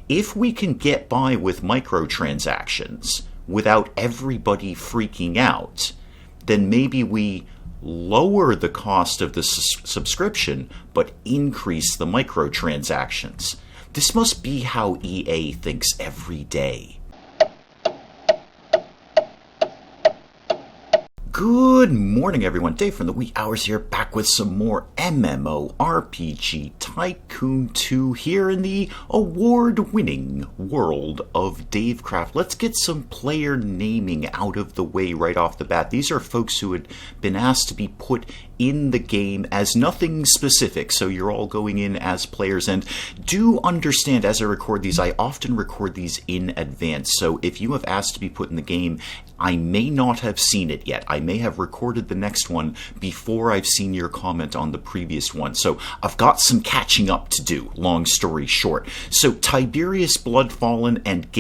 if we can get by with microtransactions without everybody freaking out, then maybe we lower the cost of the subscription, but increase the microtransactions. This must be how EA thinks every day. Good morning, everyone. Dave from the wee hours here, back with some more MMORPG Tycoon 2 here in the award-winning world of Davecraft. Let's get some player naming out of the way right off the bat. These are folks who had been asked to be put in the game as nothing specific, so you're all going in as players. And do understand, as I record these, I often record these in advance, so if you have asked to be put in the game, I may not have seen it yet. I may have recorded the next one before I've seen your comment on the previous one. So I've got some catching up to do, long story short. So Tiberius Bloodfallen and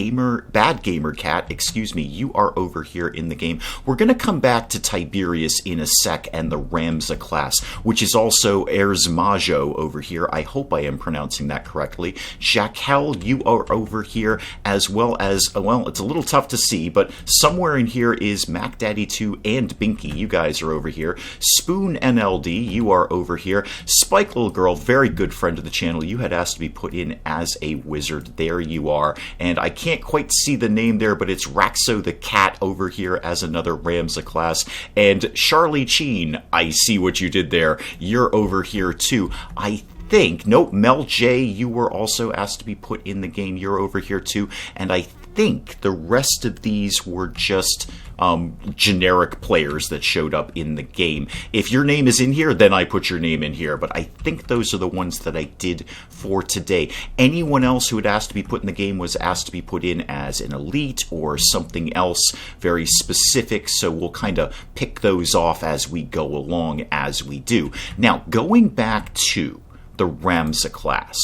Bad Gamer Cat, you are over here in the game. We're going to come back to Tiberius in a sec and the Ramza class, which is also Erzmajo over here. I hope I am pronouncing that correctly. Jaquel, you are over here, as well as, well, it's a little tough to see, but somewhere in here is MacDaddy2 and Binky. You guys are over here. Spoon NLD, you are over here. Spike Little Girl, very good friend of the channel. You had asked to be put in as a wizard. There you are. And I can't quite see the name there, but it's Raxo the Cat over here as another Ramza class. And Charlie Cheen, I see what you did there. You're over here too. Nope, Mel J, you were also asked to be put in the game. You're over here too. And I think the rest of these were just generic players that showed up in the game. If your name is in here, then I put your name in here, but I think those are the ones that I did for today. Anyone else who had asked to be put in the game was asked to be put in as an elite or something else very specific, so we'll kind of pick those off as we go along as we do. Now, going back to the Ramza class,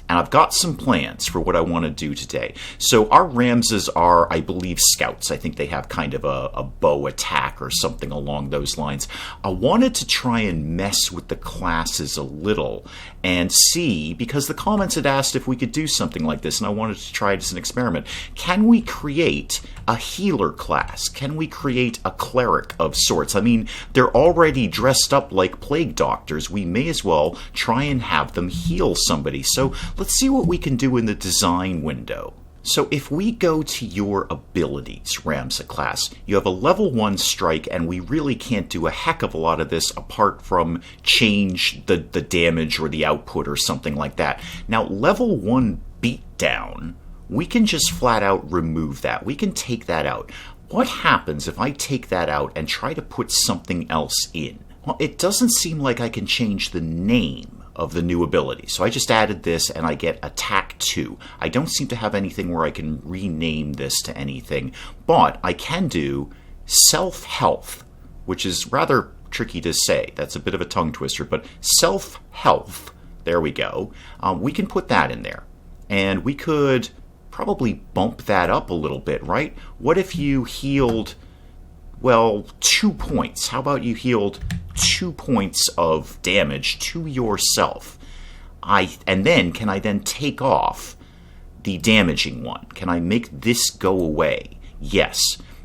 and I've got some plans for what I want to do today. So our Ramzas are, I believe, scouts. I think they have kind of a bow attack or something along those lines. I wanted to try and mess with the classes a little and see, because the comments had asked if we could do something like this, and I wanted to try it as an experiment. Can we create a healer class? Can we create a cleric of sorts? I mean, they're already dressed up like plague doctors. We may as well try and have them heal somebody. So let's see what we can do in the design window. So if we go to your abilities, Ramza class, you have a level 1 strike, and we really can't do a heck of a lot of this apart from change the damage or the output or something like that. Now, level 1 beatdown, we can just flat out remove that. We can take that out. What happens if I take that out and try to put something else in? Well, it doesn't seem like I can change the name of the new ability. So I just added this and I get attack 2. I don't seem to have anything where I can rename this to anything, but I can do self-health, which is rather tricky to say. That's a bit of a tongue twister, but self-health, there we go. We can put that in there. And we could probably bump that up a little bit, right? What if you healed, well, 2 points? How about you healed 2 points of damage to yourself? And then, can I then take off the damaging one? Can I make this go away? Yes.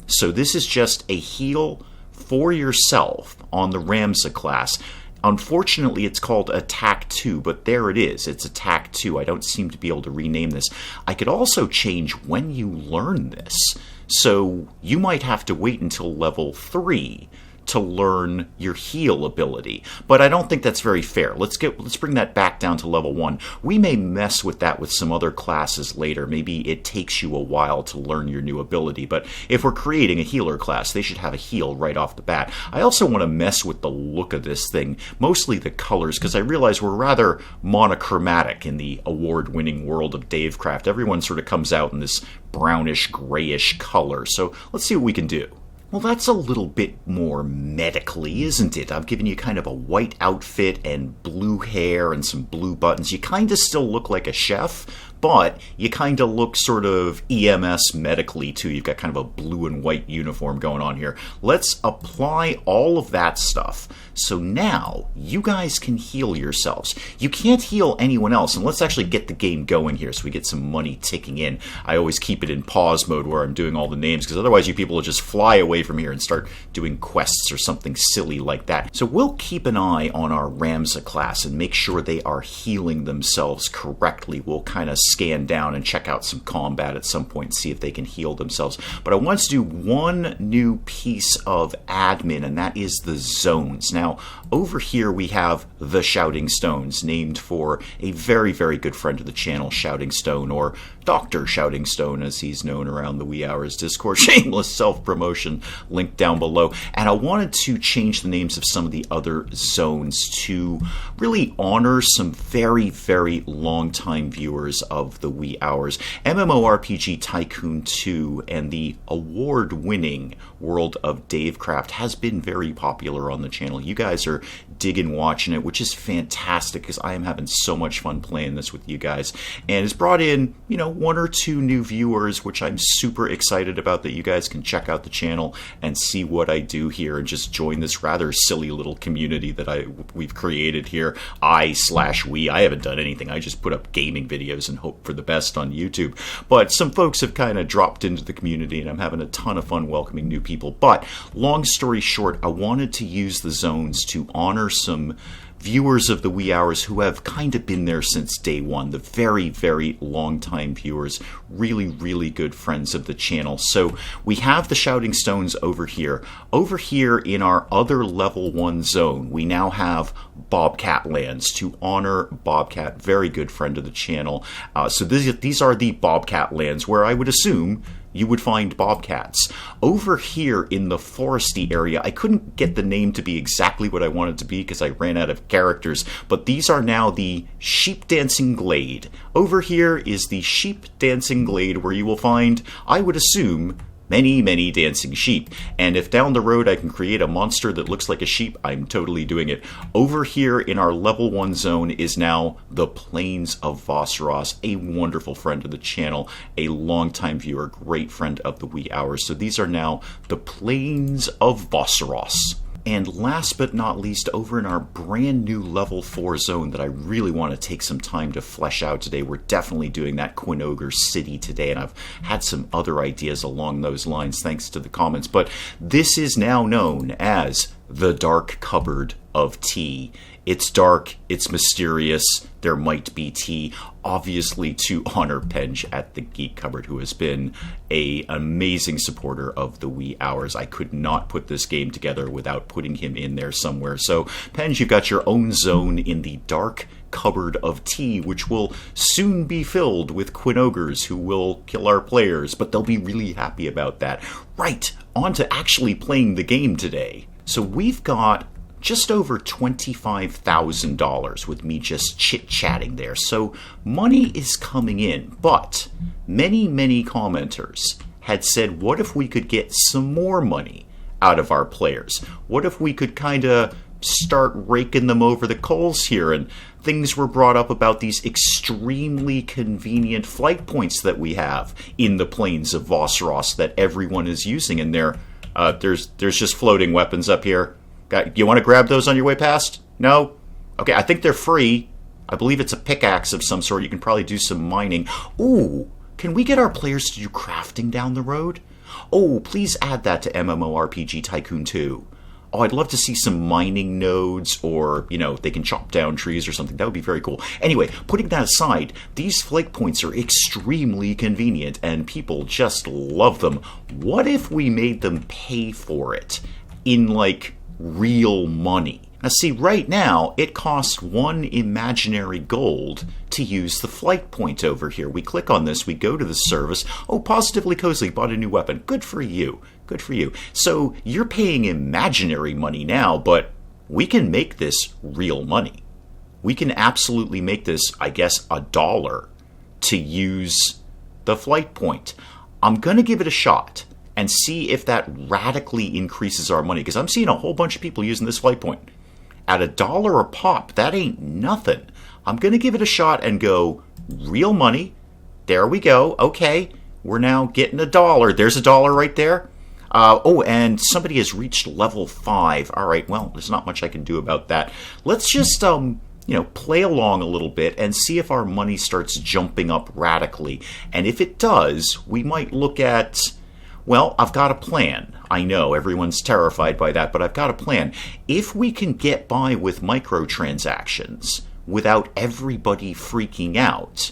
So this is just a heal for yourself on the Ramza class. Unfortunately, it's called Attack 2, but there it is. It's Attack 2. I don't seem to be able to rename this. I could also change when you learn this. So you might have to wait until level 3 to learn your heal ability. But I don't think that's very fair. Let's bring that back down to level 1. We may mess with that with some other classes later. Maybe it takes you a while to learn your new ability, but if we're creating a healer class, they should have a heal right off the bat. I also want to mess with the look of this thing, mostly the colors, because I realize we're rather monochromatic in the award-winning world of Davecraft. Everyone sort of comes out in this brownish, grayish color, so let's see what we can do. Well, that's a little bit more medically, isn't it? I've given you kind of a white outfit and blue hair and some blue buttons. You kind of still look like a chef, but you kind of look sort of EMS medically too. You've got kind of a blue and white uniform going on here. Let's apply all of that stuff. So now you guys can heal yourselves. You can't heal anyone else, and let's actually get the game going here so we get some money ticking in. I always keep it in pause mode where I'm doing all the names, because otherwise you people will just fly away from here and start doing quests or something silly like that. So we'll keep an eye on our Ramza class and make sure they are healing themselves correctly. We'll kind of scan down and check out some combat at some point and see if they can heal themselves. But I want to do one new piece of admin, and that is the zones. Now, over here we have the Shouting Stones, named for a very, very good friend of the channel, Shouting Stone, or Dr. Shouting Stone, as he's known around the wee hours Discord. Shameless self-promotion, link down below. And I wanted to change the names of some of the other zones to really honor some very, very long-time viewers of the wee hours. MMORPG Tycoon 2 and the award-winning World of Davecraft has been very popular on the channel. You guys are digging watching it, which is fantastic because I am having so much fun playing this with you guys. And it's brought in, you know, 1 or 2 new viewers, which I'm super excited about, that you guys can check out the channel and see what I do here and just join this rather silly little community that we've created here. I/we. I haven't done anything. I just put up gaming videos and hope for the best on YouTube. But some folks have kind of dropped into the community, and I'm having a ton of fun welcoming new people. But long story short, I wanted to use the zones to honor some viewers of the wee hours who have kind of been there since day one. The very, very long time viewers, really, really good friends of the channel. So we have the Shouting Stones over here. Over here in our other level 1 zone, we now have Bobcat lands to honor Bobcat, very good friend of the channel. So these are the Bobcat lands, where I would assume you would find bobcats. Over here in the foresty area, I couldn't get the name to be exactly what I wanted to be because I ran out of characters, but these are now the Sheep Dancing Glade. Over here is the Sheep Dancing Glade, where you will find, I would assume, many, many dancing sheep. And if down the road I can create a monster that looks like a sheep, I'm totally doing it. Over here in our level 1 zone is now the Plains of Vosseros, a wonderful friend of the channel, a longtime viewer, great friend of the wee hours. So these are now the Plains of Vosseros. And last but not least, over in our brand new level 4 zone that I really want to take some time to flesh out today, we're definitely doing that Quin Ogre City today, and I've had some other ideas along those lines thanks to the comments. But this is now known as the Dark Cupboard of Tea. It's dark, it's mysterious, there might be tea, obviously to honor Penge at the Geek Cupboard, who has been an amazing supporter of the wee hours. I could not put this game together without putting him in there somewhere. So, Penge, you've got your own zone in the Dark Cupboard of Tea, which will soon be filled with Quin Ogres who will kill our players, but they'll be really happy about that. Right, on to actually playing the game today. So we've got just over $25,000 with me just chit-chatting there. So money is coming in, but many, many commenters had said, what if we could get some more money out of our players? What if we could kind of start raking them over the coals here? And things were brought up about these extremely convenient flight points that we have in the Plains of Vosseros that everyone is using. And there's just floating weapons up here. You want to grab those on your way past? No? Okay, I think they're free. I believe it's a pickaxe of some sort. You can probably do some mining. Ooh, can we get our players to do crafting down the road? Oh, please add that to MMORPG Tycoon 2. Oh, I'd love to see some mining nodes, or, you know, they can chop down trees or something. That would be very cool. Anyway, putting that aside, these flight points are extremely convenient, and people just love them. What if we made them pay for it in, like, real money? Now see, right now, it costs 1 imaginary gold to use the flight point over here. We click on this, we go to the service. Oh, Positively Cozy bought a new weapon. Good for you. Good for you. So you're paying imaginary money now, but we can make this real money. We can absolutely make this, I guess, $1 to use the flight point. I'm going to give it a shot and see if that radically increases our money, because I'm seeing a whole bunch of people using this flight point. At $1 a pop, that ain't nothing. I'm going to give it a shot and go real money, There we go. Okay, we're now getting $1. There's $1 right there. Oh, and somebody has reached level 5. All right, well, there's not much I can do about that. Let's just, play along a little bit and see if our money starts jumping up radically. And if it does, we might look at, well, I've got a plan. I know everyone's terrified by that, but I've got a plan. If we can get by with microtransactions without everybody freaking out,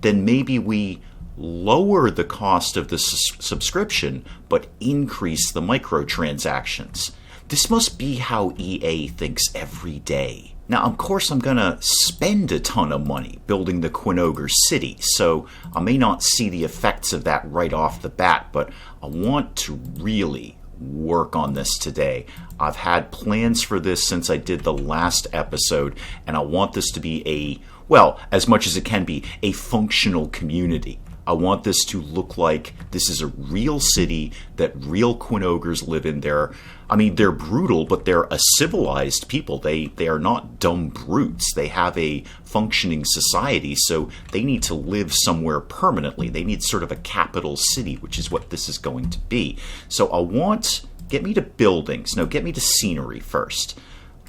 then maybe we lower the cost of the subscription, but increase the microtransactions. This must be how EA thinks every day. Now, of course, I'm going to spend a ton of money building the Quin Ogre City, so I may not see the effects of that right off the bat, but I want to really work on this today. I've had plans for this since I did the last episode, and I want this to be as much as it can be, a functional community. I want this to look like this is a real city that real Quin Ogres live in there. I mean, they're brutal, but they're a civilized people. They are not dumb brutes. They have a functioning society, so they need to live somewhere permanently. They need sort of a capital city, which is what this is going to be. So get me to buildings. No, get me to scenery first.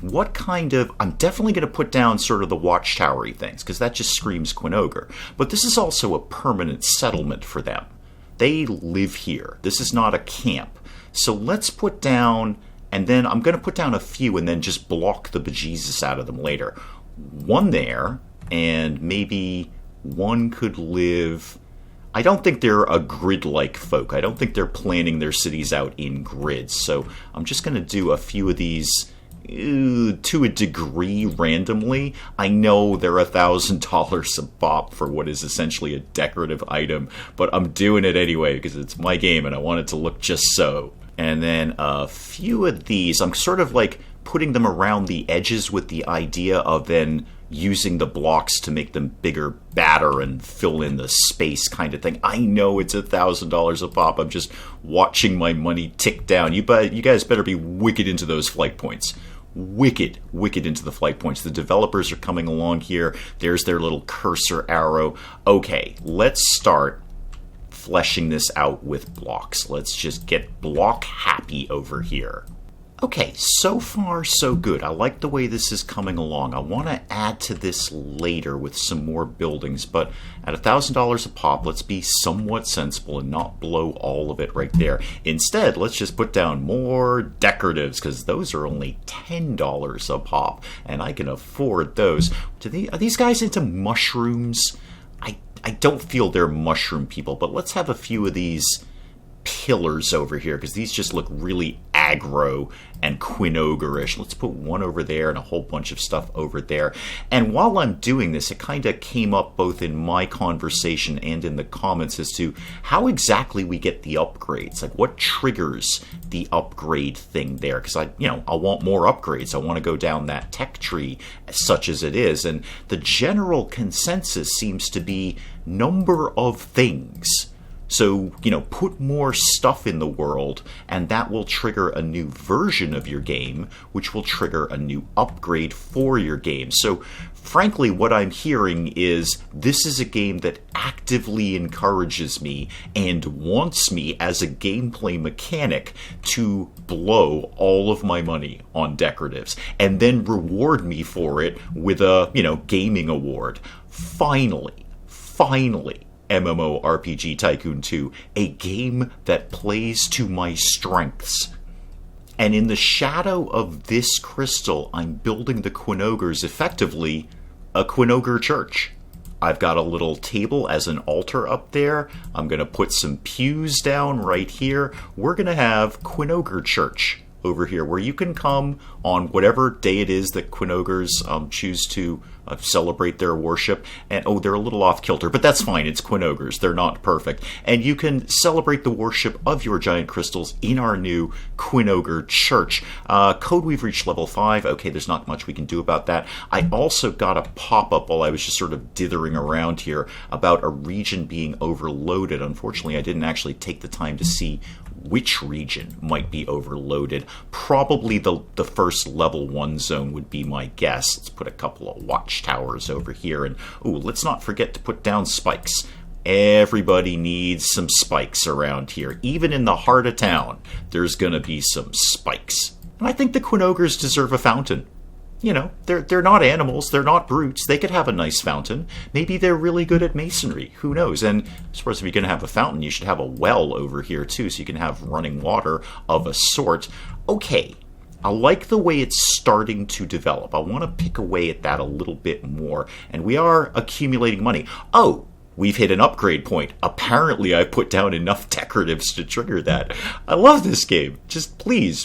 What kind of... I'm definitely going to put down sort of the watchtowery things, because that just screams Quin Ogre. But this is also a permanent settlement for them. They live here. This is not a camp. So let's put down... And then I'm going to put down a few and then just block the bejesus out of them later. One there, and maybe one could live... I don't think they're a grid-like folk. I don't think they're planning their cities out in grids. So I'm just going to do a few of these... to a degree randomly. I know they're $1,000 a pop for what is essentially a decorative item, but I'm doing it anyway because it's my game and I want it to look just so. And then a few of these, I'm sort of like putting them around the edges with the idea of then using the blocks to make them bigger, badder, and fill in the space kind of thing. I know it's $1,000 a pop. I'm just watching my money tick down. You guys better be wicked into those flight points. Wicked into the flight points. The developers are coming along here. There's their little cursor arrow. Okay, let's start fleshing this out with blocks. Let's just get block happy over here. Okay, so far so good. I like the way this is coming along. I want to add to this later with some more buildings, but at $1,000 a pop, let's be somewhat sensible and not blow all of it right there. Instead, let's just put down more decoratives, because those are only $10 a pop, and I can afford those. Are these guys into mushrooms? I don't feel they're mushroom people, but let's have a few of these pillars over here, because these just look really aggro and Quin Ogre-ish. Let's put one over there and a whole bunch of stuff over there. And while I'm doing this, it kind of came up both in my conversation and in the comments as to how exactly we get the upgrades. Like, what triggers the upgrade thing there? Because I want more upgrades. I want to go down that tech tree, such as it is. And the general consensus seems to be number of things. So, put more stuff in the world, and that will trigger a new version of your game, which will trigger a new upgrade for your game. So, frankly, what I'm hearing is this is a game that actively encourages me and wants me as a gameplay mechanic to blow all of my money on decoratives, and then reward me for it with a, gaming award. Finally, MMORPG Tycoon 2, a game that plays to my strengths. And in the shadow of this crystal, I'm building the Quin Ogres, effectively a Quin Ogre church. I've got a little table as an altar up there. I'm going to put some pews down right here. We're going to have Quin Ogre church over here, where you can come on whatever day it is that Quin Ogres choose to celebrate their worship. And they're a little off kilter, but that's fine. It's Quin Ogres. They're not perfect. And you can celebrate the worship of your giant crystals in our new Quin Ogre church. Code, we've reached level 5. Okay, there's not much we can do about that. I also got a pop-up while I was just sort of dithering around here about a region being overloaded. Unfortunately, I didn't actually take the time to see which region might be overloaded. Probably the first level 1 zone would be my guess. Let's put a couple of watchtowers over here, and let's not forget to put down spikes. Everybody needs some spikes around here. Even in the heart of town, there's going to be some spikes. And I think the Quin ogres deserve a fountain. You know, they're not animals, they're not brutes. They could have a nice fountain. Maybe they're really good at masonry. Who knows? And I suppose if you're going to have a fountain, you should have a well over here too, so you can have running water of a sort. Okay, I like the way it's starting to develop. I want to pick away at that a little bit more. And we are accumulating money. Oh, we've hit an upgrade point. Apparently, I put down enough decoratives to trigger that. I love this game. Just please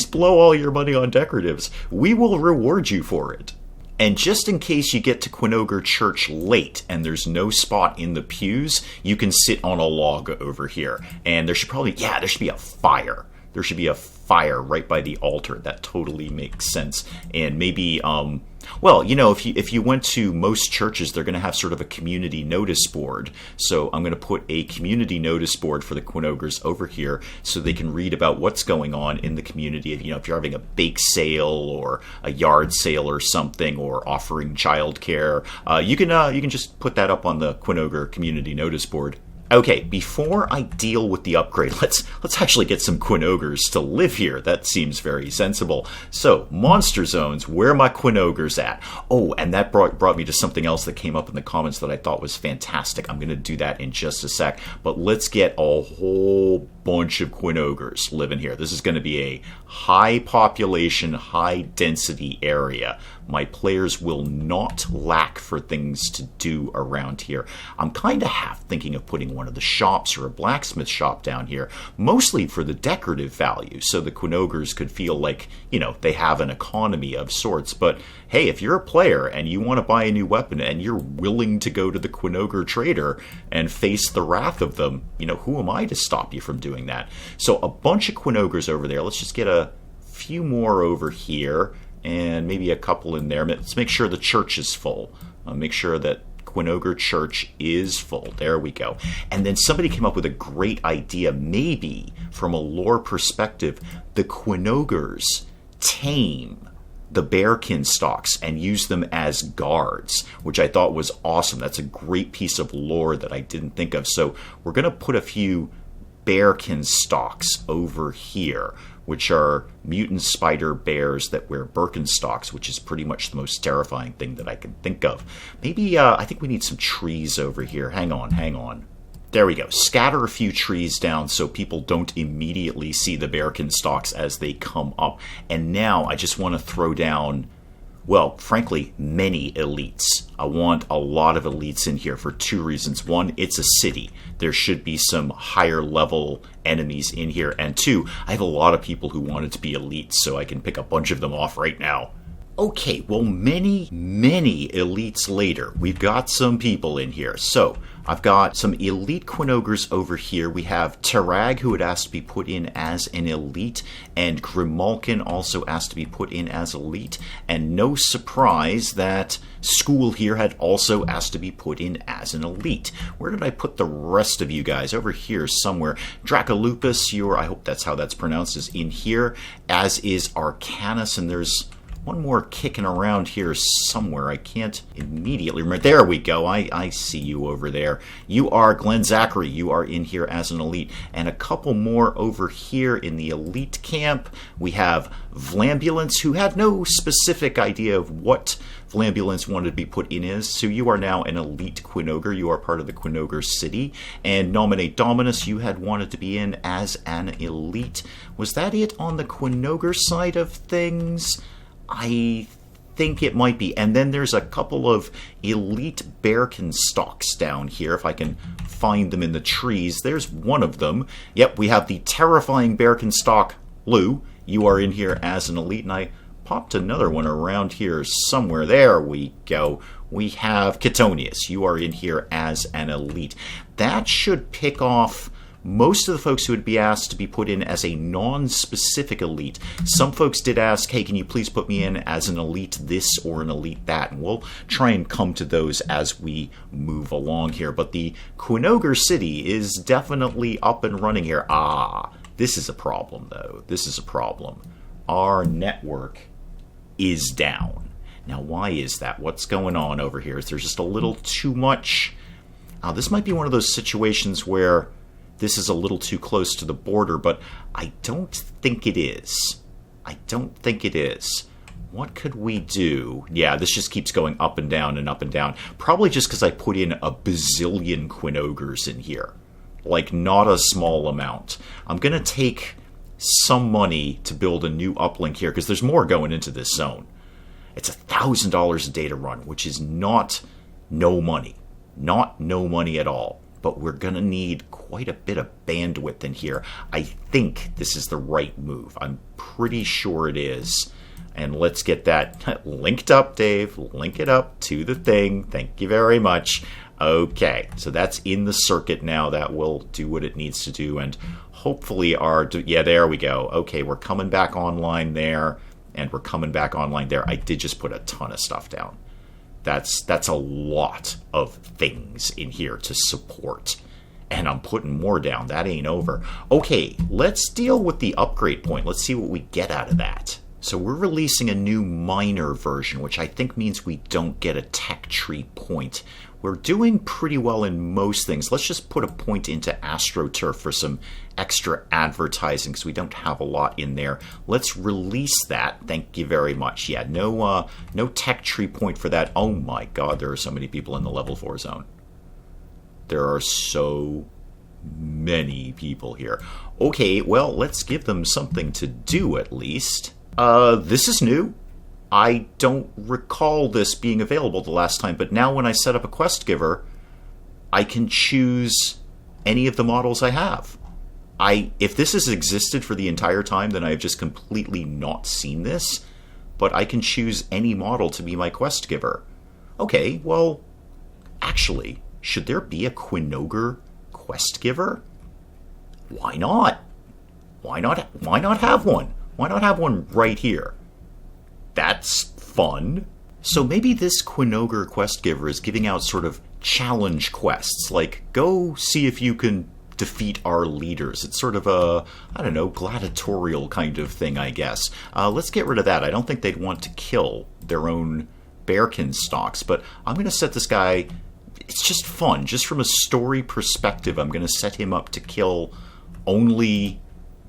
blow all your money on decoratives. We will reward you for it. And just in case you get to Quin ogre Church late and there's no spot in the pews, you can sit on a log over here. And there should be a fire. There should be a fire right by the altar. That totally makes sense. And maybe, well, you know, if you went to most churches, they're going to have sort of a community notice board. So I'm going to put a community notice board for the Quin ogres over here so they can read about what's going on in the community. You know, if you're having a bake sale or a yard sale or something, or offering childcare, you can just put that up on the Quin ogre community notice board. Okay, before I deal with the upgrade, let's actually get some Quin ogres to live here. That seems very sensible. So, monster zones, where are my Quin ogres at? Oh, and that brought me to something else that came up in the comments that I thought was fantastic. I'm going to do that in just a sec, but let's get a whole bunch of Quin ogres living here. This is going to be a high population, high density area. My players will not lack for things to do around here. I'm kind of half thinking of putting one of the shops or a blacksmith shop down here, mostly for the decorative value, so the Quin ogres could feel like, you know, they have an economy of sorts. But hey, if you're a player and you want to buy a new weapon and you're willing to go to the Quin ogre trader and face the wrath of them, you know, who am I to stop you from doing that? So a bunch of Quin ogres over there. Let's just get a few more over here. And maybe a couple in there. Let's make sure the church is full. Make sure that Quin ogre Church is full. There we go. And then somebody came up with a great idea. Maybe, from a lore perspective, the Quin ogres tame the bearkin stalks and use them as guards, which I thought was awesome. That's a great piece of lore that I didn't think of. So we're going to put a few bearkin stalks over here, which are mutant spider bears that wear Birkenstocks, which is pretty much the most terrifying thing that I can think of. Maybe, I think we need some trees over here. Hang on. There we go. Scatter a few trees down so people don't immediately see the Birkenstocks as they come up. And now I just want to throw down, well, frankly, many elites. I want a lot of elites in here for two reasons. One, it's a city. There should be some higher level enemies in here. And two, I have a lot of people who wanted to be elites, so I can pick a bunch of them off right now. Okay, well, many elites later, we've got some people in here. So, I've got some elite Quin ogres over here. We have Tarag, who had asked to be put in as an elite, and Grimalkin also asked to be put in as elite. And no surprise that School here had also asked to be put in as an elite. Where did I put the rest of you guys? Over here somewhere. Dracolupus, I hope that's how that's pronounced, is in here, as is Arcanus, and there's one more kicking around here somewhere. I can't immediately remember. There we go. I see you over there. You are Glenn Zachary. You are in here as an elite. And a couple more over here in the elite camp. We have Vlambulance, who had no specific idea of what Vlambulance wanted to be put in as. So you are now an elite Quin ogre. You are part of the Quin ogre city. And Nominate Dominus, you had wanted to be in as an elite. Was that it on the Quin ogre side of things? I think it might be. And then there's a couple of elite bearkin stalks down here, if I can find them in the trees. There's one of them. Yep, we have the terrifying bearkin stalk, Lou. You are in here as an elite, and I popped another one around here somewhere. There we go. We have Ketonius. You are in here as an elite. That should pick off most of the folks who would be asked to be put in as a non-specific elite. Some folks did ask, hey, can you please put me in as an elite this or an elite that? And we'll try and come to those as we move along here. But the Quin ogre city is definitely up and running here. This is a problem, though. This is a problem. Our network is down. Now, why is that? What's going on over here? Is there just a little too much This might be one of those situations where this is a little too close to the border, but I don't think it is. I don't think it is. What could we do? Yeah, this just keeps going up and down and up and down. Probably just because I put in a bazillion Quin ogres in here. Like, not a small amount. I'm going to take some money to build a new uplink here, because there's more going into this zone. It's $1,000 a day to run, which is not no money. Not no money at all. But we're going to need quite a bit of bandwidth in here. I think this is the right move. I'm pretty sure it is. And let's get that linked up, Dave. Link it up to the thing. Thank you very much. Okay, so that's in the circuit now. That will do what it needs to do. And hopefully yeah, there we go. Okay, we're coming back online there. And we're coming back online there. I did just put a ton of stuff down. That's a lot of things in here to support. And I'm putting more down. That ain't over. Okay, let's deal with the upgrade point. Let's see what we get out of that. So we're releasing a new minor version, which I think means we don't get a tech tree point. We're doing pretty well in most things. Let's just put a point into AstroTurf for some extra advertising, because we don't have a lot in there. Let's release that. Thank you very much. Yeah, no tech tree point for that. Oh my god, there are so many people in the level 4 zone. There are so many people here. Okay, well, let's give them something to do at least. This is new. I don't recall this being available the last time, but now when I set up a quest giver, I can choose any of the models I have. If this has existed for the entire time, then I have just completely not seen this, but I can choose any model to be my quest giver. Okay, well, actually, should there be a Quin ogre quest giver? Why not? Why not have one? Why not have one right here? That's fun. So maybe this Quin ogre quest giver is giving out sort of challenge quests, like go see if you can defeat our leaders. It's sort of a, I don't know, gladiatorial kind of thing, I guess. Let's get rid of that. I don't think they'd want to kill their own bearkin stocks, but I'm going to set this guy, it's just fun. Just from a story perspective, I'm going to set him up to kill only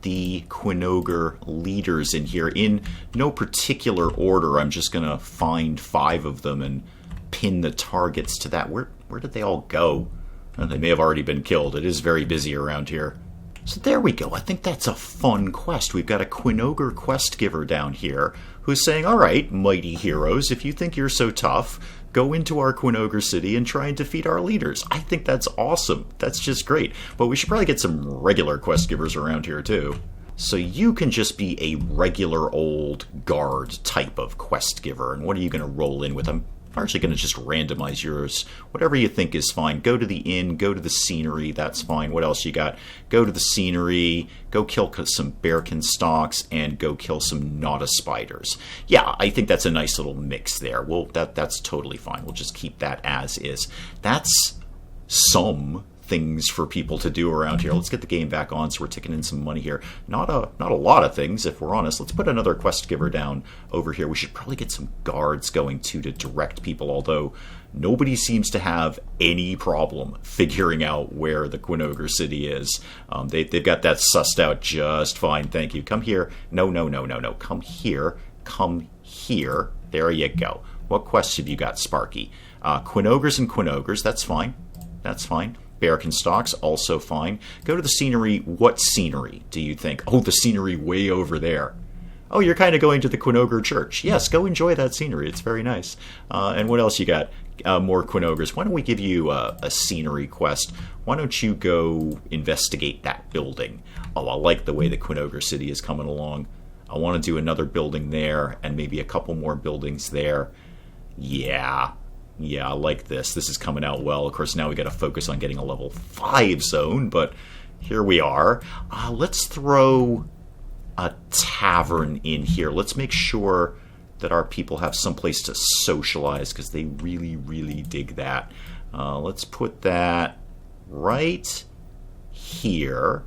the Quin ogre leaders in here in no particular order. I'm just gonna find 5 of them and pin the targets to that. Where did they all go? They may have already been killed. It is very busy around here. So there we go. I think that's a fun quest. We've got a Quin ogre quest giver down here who's saying, all right, mighty heroes, if you think you're so tough, go into our Quin ogre city and try and defeat our leaders. I think that's awesome. That's just great. But we should probably get some regular quest givers around here too. So you can just be a regular old guard type of quest giver. And what are you going to roll in with? I'm largely going to just randomize yours. Whatever you think is fine. Go to the inn, go to the scenery, that's fine. What else you got? Go to the scenery, go kill some bearkin stalks, and go kill some Nada spiders. Yeah, I think that's a nice little mix there. Well, that's totally fine. We'll just keep that as is. That's some things for people to do around here. Let's get the game back on so we're ticking in some money here. Not a lot of things, if we're honest. Let's put another quest giver down over here. We should probably get some guards going too to direct people, although nobody seems to have any problem figuring out where the Quin ogre city is. They've got that sussed out just fine. Thank you. Come here. No. Come here. Come here. There you go. What quests have you got, Sparky? Quin ogres and Quin ogres. That's fine. That's fine. Bearkin stocks, also fine. Go to the scenery. What scenery do you think? Oh, the scenery way over there. Oh, you're kind of going to the Quin ogre church. Yes, go enjoy that scenery. It's very nice. And what else you got? More Quin ogres. Why don't we give you a scenery quest? Why don't you go investigate that building? Oh, I like the way the Quin ogre city is coming along. I want to do another building there and maybe a couple more buildings there. Yeah, I like this. This is coming out well. Of course, now we got to focus on getting a level 5 zone, but here we are. Let's throw a tavern in here. Let's make sure that our people have someplace to socialize, because they really, really dig that. Let's put that right here.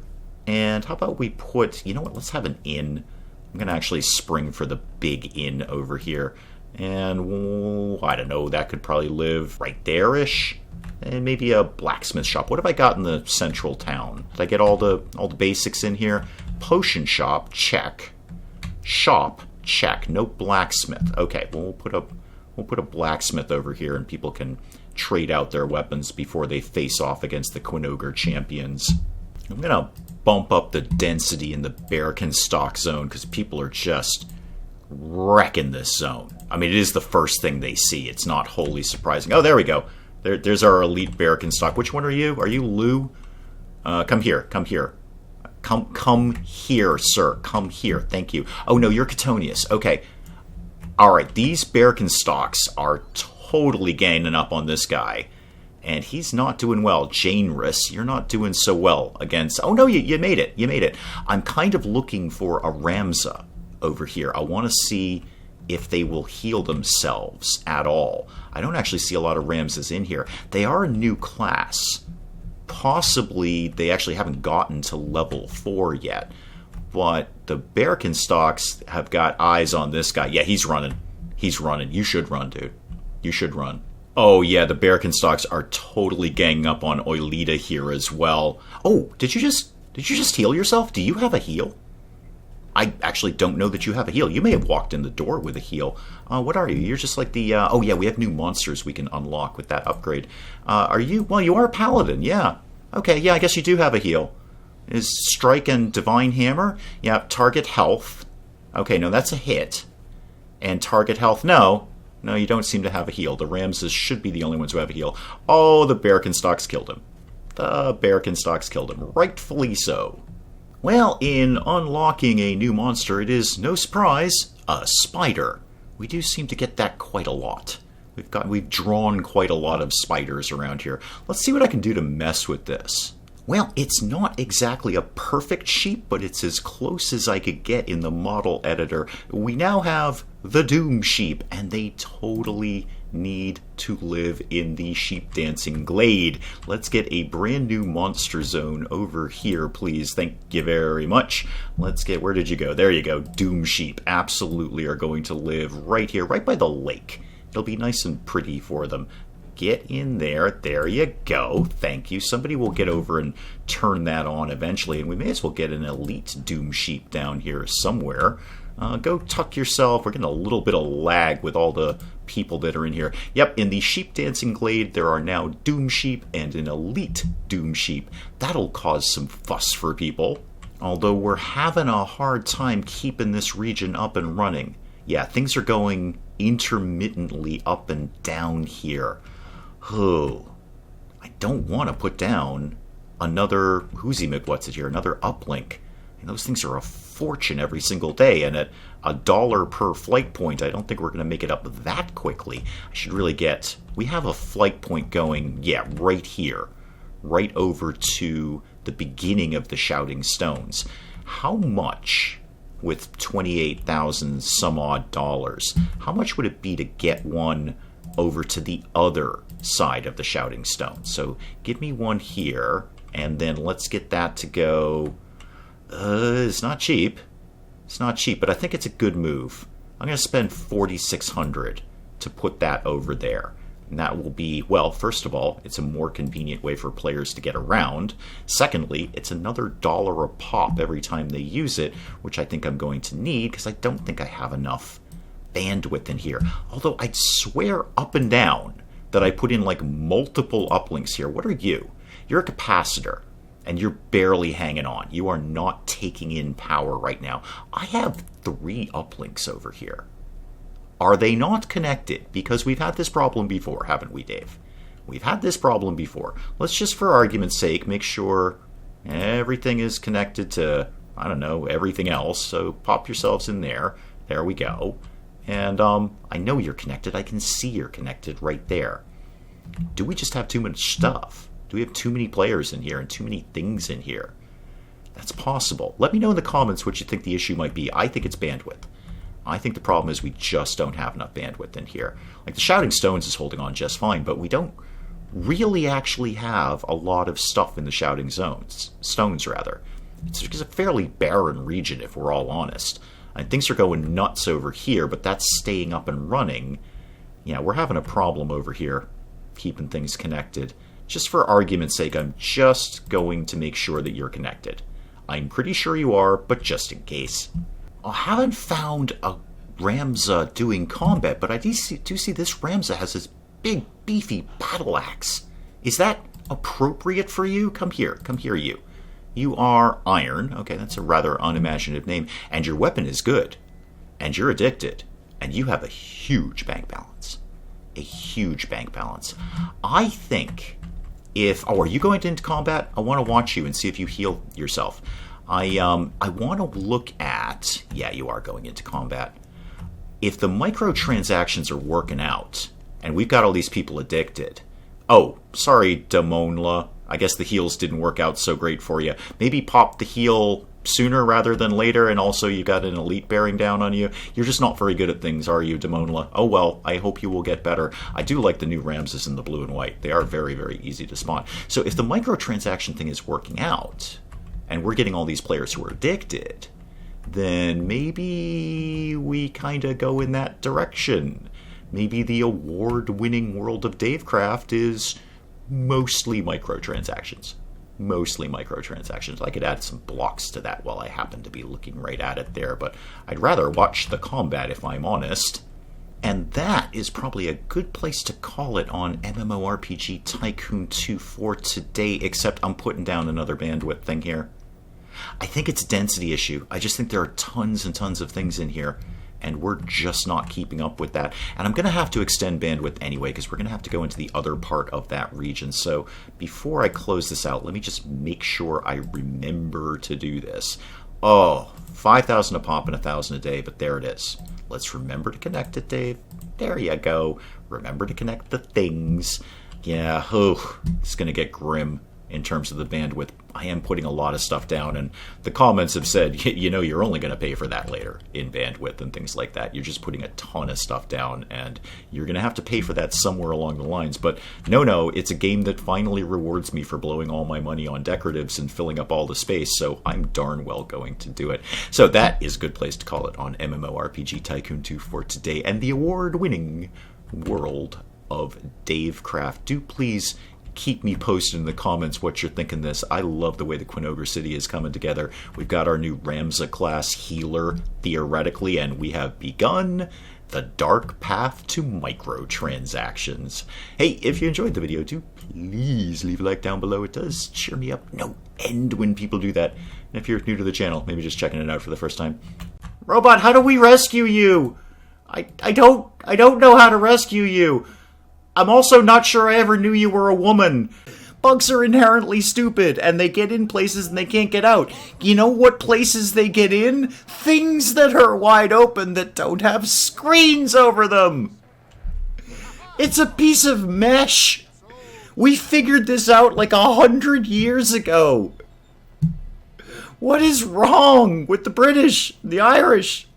And how about we put, you know what, let's have an inn. I'm going to actually spring for the big inn over here. And, well, I don't know, that could probably live right there-ish. And maybe a blacksmith shop. What have I got in the central town? Did I get all the basics in here? Potion shop, check. Shop, check. No blacksmith. Okay, well, we'll put a blacksmith over here, and people can trade out their weapons before they face off against the Quin ogre champions. I'm gonna bump up the density in the Birkenstock zone because people are just wrecking this zone. I mean, it is the first thing they see. It's not wholly surprising. Oh, there we go. There's our elite Birkenstock. Which one are you? Are you Lou? Come here. Come here. Come here, sir. Come here. Thank you. Oh, no, you're Catonius. Okay. All right. These Birkenstocks are totally ganging up on this guy. And he's not doing well. Janris, you're not doing so well against... Oh, no, you made it. You made it. I'm kind of looking for a Ramza over here. I want to see if they will heal themselves at all. I don't actually see a lot of Ramses in here. They are a new class. Possibly they actually haven't gotten to level 4 yet. But the Birkenstocks have got eyes on this guy. Yeah, he's running. He's running. You should run, dude. You should run. Oh, yeah, the Birkenstocks are totally ganging up on Oilita here as well. Oh, did you just heal yourself? Do you have a heal? I actually don't know that you have a heal. You may have walked in the door with a heal. What are you? You're just like the... oh, yeah, we have new monsters we can unlock with that upgrade. Are you... Well, you are a paladin, yeah. Okay, yeah, I guess you do have a heal. Is Strike and Divine Hammer? Yeah, target health. Okay, no, that's a hit. And target health, no. No, you don't seem to have a heal. The Ramses should be the only ones who have a heal. Oh, the Birkenstocks killed him. The Birkenstocks killed him. Rightfully so. Well, in unlocking a new monster, it is no surprise, a spider. We do seem to get that quite a lot. We've drawn quite a lot of spiders around here. Let's see what I can do to mess with this. Well, it's not exactly a perfect sheep, but it's as close as I could get in the model editor. We now have the Doom Sheep, and they totally need to live in the sheep dancing glade. Let's get a brand new monster zone over here, please. Thank you very much. Let's get... Where did you go? There you go. Doom Sheep absolutely are going to live right here, right by the lake. It'll be nice and pretty for them. Get in there. There you go. Thank you. Somebody will get over and turn that on eventually, and we may as well get an elite Doom Sheep down here somewhere. Go tuck yourself. We're getting a little bit of lag with all the people that are in here. Yep, in the sheep dancing glade, there are now Doom Sheep and an elite Doom Sheep. That'll cause some fuss for people. Although we're having a hard time keeping this region up and running. Yeah, things are going intermittently up and down here. Oh, I don't want to put down another who's-he-McWhat's-it here, another uplink. And those things are a fortune every single day, and at $1 per flight point, I don't think we're going to make it up that quickly. I should really get... We have a flight point going, yeah, right here. Right over to the beginning of the Shouting Stones. How much, with 28,000 some odd dollars, how much would it be to get one over to the other side of the Shouting Stones? So give me one here, and then let's get that to go... it's not cheap. It's not cheap, but I think it's a good move. I'm going to spend $4,600 to put that over there. And that will be, well, first of all, it's a more convenient way for players to get around. Secondly, it's another $1 a pop every time they use it, which I think I'm going to need because I don't think I have enough bandwidth in here. Although I'd swear up and down that I put in like multiple uplinks here. What are you? You're a capacitor. And you're barely hanging on. You are not taking in power right now. I have 3 uplinks over here. Are they not connected? Because we've had this problem before, haven't we, Dave? We've had this problem before. Let's just, for argument's sake, make sure everything is connected to, I don't know, everything else. So pop yourselves in there. There we go. And I know you're connected. I can see you're connected right there. Do we just have too much stuff? Do we have too many players in here and too many things in here? That's possible. Let me know in the comments what you think the issue might be. I think it's bandwidth. I think the problem is we just don't have enough bandwidth in here. Like the Shouting Stones is holding on just fine, but we don't really actually have a lot of stuff in the Shouting Stones, rather. It's a fairly barren region, if we're all honest. And things are going nuts over here, but that's staying up and running. Yeah, we're having a problem over here, keeping things connected. Just for argument's sake, I'm just going to make sure that you're connected. I'm pretty sure you are, but just in case. I haven't found a Ramza doing combat, but I do see this Ramza has this big, beefy battle axe. Is that appropriate for you? Come here, you. You are Iron. Okay, that's a rather unimaginative name. And your weapon is good. And you're addicted. And you have a huge bank balance. A huge bank balance. I think if... Oh, are you going into combat? I want to watch you and see if you heal yourself. I want to look at... Yeah, you are going into combat. If the microtransactions are working out, and we've got all these people addicted... Oh, sorry, Damonla. I guess the heals didn't work out so great for you. Maybe pop the heal sooner rather than later, and also you got an elite bearing down on you. You're just not very good at things, are you, Damonla? Oh well, I hope you will get better. I do like the new Ramses in the blue and white. They are very, very easy to spawn. So if the microtransaction thing is working out, and we're getting all these players who are addicted, then maybe we kind of go in that direction. Maybe the award-winning world of Davecraft is mostly microtransactions. Mostly microtransactions. I could add some blocks to that while I happen to be looking right at it there, but I'd rather watch the combat if I'm honest. And that is probably a good place to call it on MMORPG Tycoon 2 for today, except I'm putting down another bandwidth thing here. I think it's a density issue. I just think there are tons and tons of things in here, and we're just not keeping up with that. And I'm going to have to extend bandwidth anyway, because we're going to have to go into the other part of that region. So before I close this out, let me just make sure I remember to do this. Oh, 5,000 a pop and 1,000 a day, but there it is. Let's remember to connect it, Dave. There you go. Remember to connect the things. Yeah, it's going to get grim in terms of the bandwidth. I am putting a lot of stuff down, and the comments have said, you know, you're only going to pay for that later in bandwidth and things like that. You're just putting a ton of stuff down, and you're going to have to pay for that somewhere along the lines. But no, it's a game that finally rewards me for blowing all my money on decoratives and filling up all the space, so I'm darn well going to do it. So that is a good place to call it on MMORPG Tycoon 2 for today, and the award-winning world of Davecraft. Do please keep me posted in the comments what you're thinking this. I love the way the Quin Ogre City is coming together. We've got our new Ramza class healer, theoretically, and we have begun the dark path to microtransactions. Hey, if you enjoyed the video, do please leave a like down below. It does cheer me up no end when people do that. And if you're new to the channel, maybe just checking it out for the first time. Robot, how do we rescue you? I don't know how to rescue you. I'm also not sure I ever knew you were a woman. Bugs are inherently stupid, and they get in places and they can't get out. You know what places they get in? Things that are wide open that don't have screens over them. It's a piece of mesh. We figured this out like 100 years ago. What is wrong with the British, the Irish?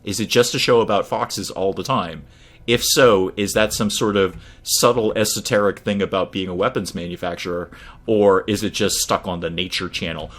Is it just a show about foxes all the time? If so, is that some sort of subtle esoteric thing about being a weapons manufacturer, or is it just stuck on the Nature Channel?